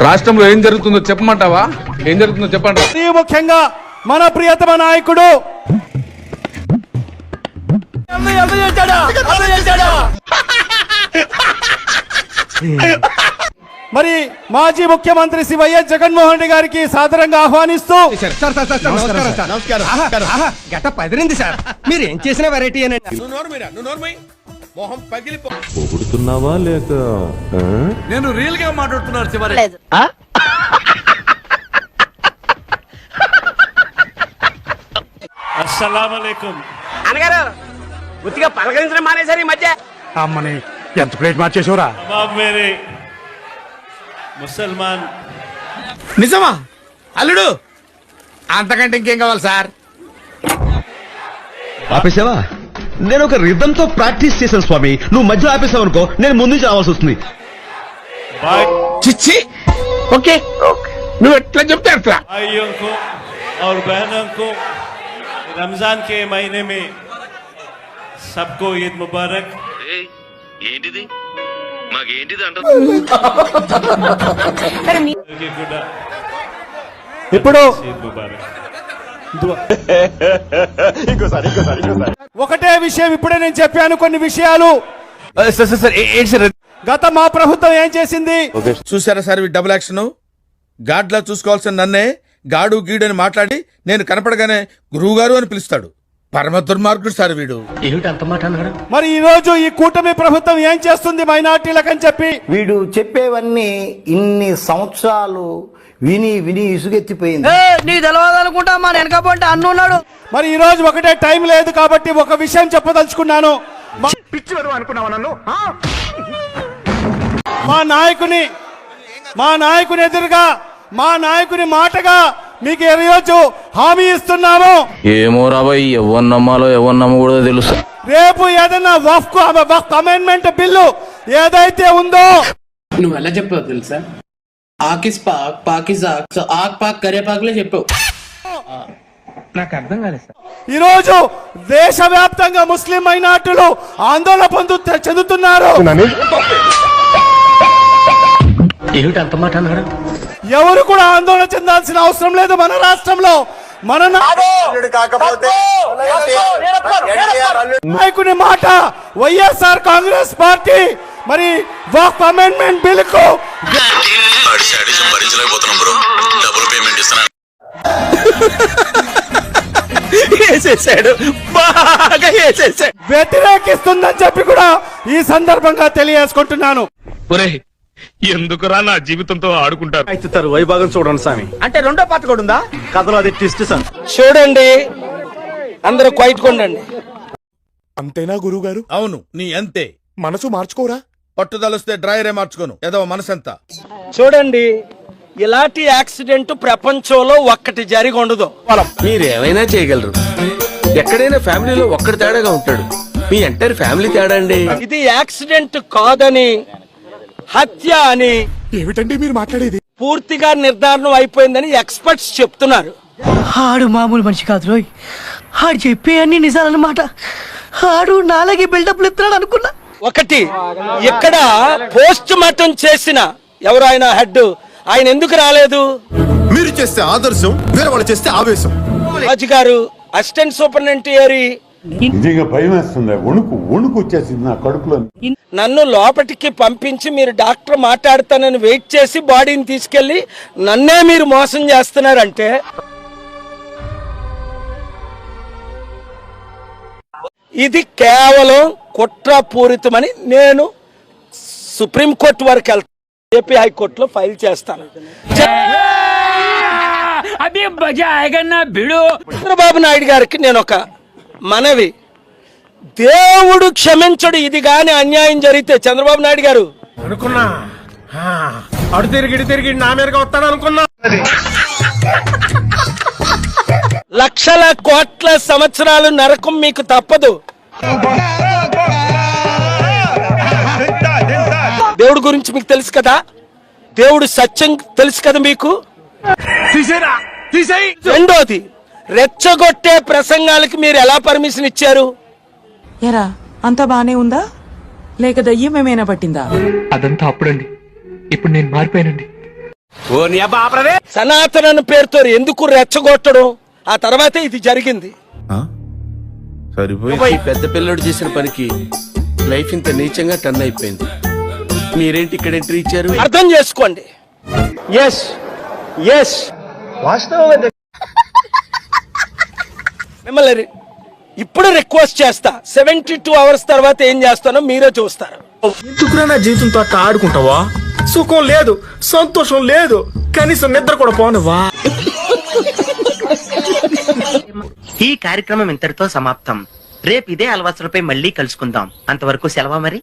రాష్ట్రంలో ఏం జరుగుతుందో చెప్పమంటావా? ఏం జరుగుతుందో చెప్పండి. ముఖ్యంగా మన ప్రియతమ నాయకుడు మరి మాజీ ముఖ్యమంత్రి శ్రీ వైఎస్ జగన్మోహన్ రెడ్డి గారికి సాదరంగా ఆహ్వానిస్తూ మీరు ఏం చేసిన వెరైటీ పొగుడుతున్నావా లేక నేను రియల్ గా మాట్లాడుతున్నాను చివరి. అస్సలాముఅలైకుం అనగారు గుర్తిగా పలకరించడం మానేశారు ఈ మధ్య. అమ్మని ఎంత ప్లేట్ మార్చేసావురా? బాబు మేరే ముసల్మాన్. నిజమా అల్లుడు? అంతకంటే ఇంకేం కావాలి సార్? ఆపేసావా? నేను ఒక రిథమ్ తో ప్రాక్టీస్ చేశాను స్వామి. నువ్వు మధ్యలో ఆపేసావు అనుకో, నేను ముందు నుంచి రావాల్సి వస్తుంది. చిచ్చి. ఓకే నువ్వు ఎట్లా చెప్తే అట్లా. भाइयों को और बहनों को रमजान के महीने में सबको ईद मुबारक. ఏంటిది మాకేంటిది అంట కూడా ఇప్పుడు ఈద్ ముబారక్. ఒకటే విషయం ఇప్పుడే నేను చెప్పాను కొన్ని విషయాలు. గత మా ప్రభుత్వం ఏం చేసింది చూసారా సార్ ఈ డబుల్ యాక్షన్? గాడ్లా చూసుకోవాల్సిన నన్నే గాడు గీడు అని మాట్లాడి నేను కనపడగానే గురువు గారు అని పిలుస్తాడు. పరమ దుర్మార్గుడు సార్ వీడు. మరి ఈ రోజు ఈ కూటమి ప్రభుత్వం ఏం చేస్తుంది మైనార్టీలకని చెప్పి? వీడు చెప్పేవన్నీ ఇన్ని సంవత్సరాలు విని విని ఇసుగెత్తిపోయింది. నీ తెలవాలనుకుంటా మా వెనకపోతే అన్నున్నాడు. మరి ఈ రోజు ఒకటే టైం లేదు కాబట్టి ఒక విషయం చెప్పదలుచుకున్నాను. మా నాయకుని ఎదురుగా మా నాయకుని మాటగా మీకు ఈ రోజు హామీ ఇస్తున్నాము. ఏమో రాబాయ్, ఎవరు నమ్మాలో ఎవరు నమ్మకూడదో తెలుసు. రేపు ఏదైనా వక్ఫ్ అమెండ్మెంట్ బిల్లు ఏదైతే ఉందో నువ్వు ఎలా చెప్పావు తెలుసా? ఆకిస్ పాక్ పాకిజాక్ సో ఆక్ పాక్ కరే పాక్లే చెప్పావు. నాకు అర్థం కాలేదు సార్. ఈ రోజు దేశవ్యాప్తంగా ముస్లిం మైనార్టీలు ఆందోళన చెందుతున్నారు. ఏమిటి అంత మాట అన్నాడు? ఎవరు కూడా ఆందోళన చెందాల్సిన అవసరం లేదు. మన రాష్ట్రంలో మన నాయకుని మాట వైఎస్ఆర్ కాంగ్రెస్ పార్టీ మరి వక్ఫ్ అమెండ్మెంట్ బిల్లుకు భరించలేకపోతున్నాం బ్రో. డబుల్ పేమెంట్ ఇస్తున్నాను. వ్యతిరేకిస్తుందని చెప్పి కూడా ఈ సందర్భంగా తెలియజేసుకుంటున్నాను. ఎందుకురా నా జీవితంతో ఆడుకుంటారు? వైభాగం చూడండి స్వామి. అంటే రెండో పాట కూడా ఉందా కథలో? అది ట్విస్ట్ సార్. చూడండి, అందరూ క్వైట్ కొండండి. అంతేనా గురువు గారు? అవును, నీ అంతే. మనసు మార్చుకోరా? పట్టుదలొస్తే డ్రైవరే మార్చుకోను. ఏదో మనసంతా. చూడండి, ఇలాంటి యాక్సిడెంట్ ప్రపంచంలో ఒక్కటి జరిగి ఉండదు. మీరేమైనా చేయగలరు. ఎక్కడైనా ఫ్యామిలీలో ఒక్కడి తేడాగా ఉంటాడు. మీ ఎంటైర్ ఫ్యామిలీ తేడా అండి. ఇది యాక్సిడెంట్ కాదని, హత్య అని ఏమిటండి మీరు మాట్లాడేది? పూర్తిగా నిర్ధారణ అయిపోయిందని ఎక్స్పర్ట్స్ చెప్తున్నారు. ఆడు మామూలు మనిషి కాదు రోయ్. ఆడు చెప్పే అన్ని నిజాలన్నమాట. ఆడు నాలాగే బిల్డప్లు ఇస్తున్నాడు అనుకున్నా. ఒకటి, ఇక్కడ పోస్ట్ మార్టం చేసిన ఎవరు ఆయన హెడ్, ఆయన ఎందుకు రాలేదు? మీరు చేస్తే ఆదర్శం, వేరే వాళ్ళు చేస్తే ఆవేశం. రాజు గారు అసిస్టెంట్ సూపరింటెండెంట్ ఏరి నిజంగా భయం వేస్తుంది. వణుకు వచ్చేసింది నా కడుపులో. నన్ను లోపటికి పంపించి మీరు డాక్టర్ మాట్లాడతానని వెయిట్ చేసి బాడీని తీసుకెళ్లి నన్నే మీరు మోసం చేస్తున్నారంటే ఇది కేవలం కుట్రపూరితమని నేను సుప్రీంకోర్టు వరకు వెళ్తాను. ఏపీ హైకోర్టులో ఫైల్ చేస్తాను. చంద్రబాబు నాయుడు గారికి నేను ఒక మనవి, దేవుడు క్షమించడు ఇది గాని అన్యాయం జరిగితే. చంద్రబాబు నాయుడు గారు అనుకున్నా అడు తిరిగి నా మీదగా వస్తాడు అనుకున్నా. లక్షల కోట్ల సంవత్సరాలు నరకం మీకు తప్పదు. దేవుడి గురించి మీకు తెలుసు కదా, దేవుడు సత్యం తెలుసు కదా మీకు. రెండోది, రెచ్చగొట్టే ప్రసంగాలకి మీరు ఎలా పర్మిషన్ ఇచ్చారు? ఎరా అంతా బానే ఉందా లేక దయ్యం ఏమైనా పట్టిందా? అదంతా అప్పుడండి. ఇప్పుడు నేను మారిపోయానండి. సనాతన పేరుతో ఎందుకు రెచ్చగొట్టడం? ఆ తర్వాతే ఇది జరిగింది. ఈ పెద్ద పిల్లడు చేసిన పనికి లైఫ్ ఇంత నీచంగా టర్న్ అయిపోయింది. మీరేంటి ఇక్కడ ఎంట్రీ ఇచ్చారు? అర్థం చేసుకోండి. ఎస్ ఎస్ మిమ్మల్ని ఇప్పుడు రిక్వెస్ట్ చేస్తా, 72 hours తర్వాత ఏం చేస్తానో మీరే చూస్తారు. ఎందుకురా నా జీవితంతో అట్లా ఆడుకుంటావా? సుఖం లేదు, సంతోషం లేదు, కనీసం నిద్ర కూడా పోనవా? ఈ కార్యక్రమం ఇంతటితో సమాప్తం. రేపు ఇదే అలవాసులపై మళ్ళీ కలుసుకుందాం. అంతవరకు సెలవు మరి.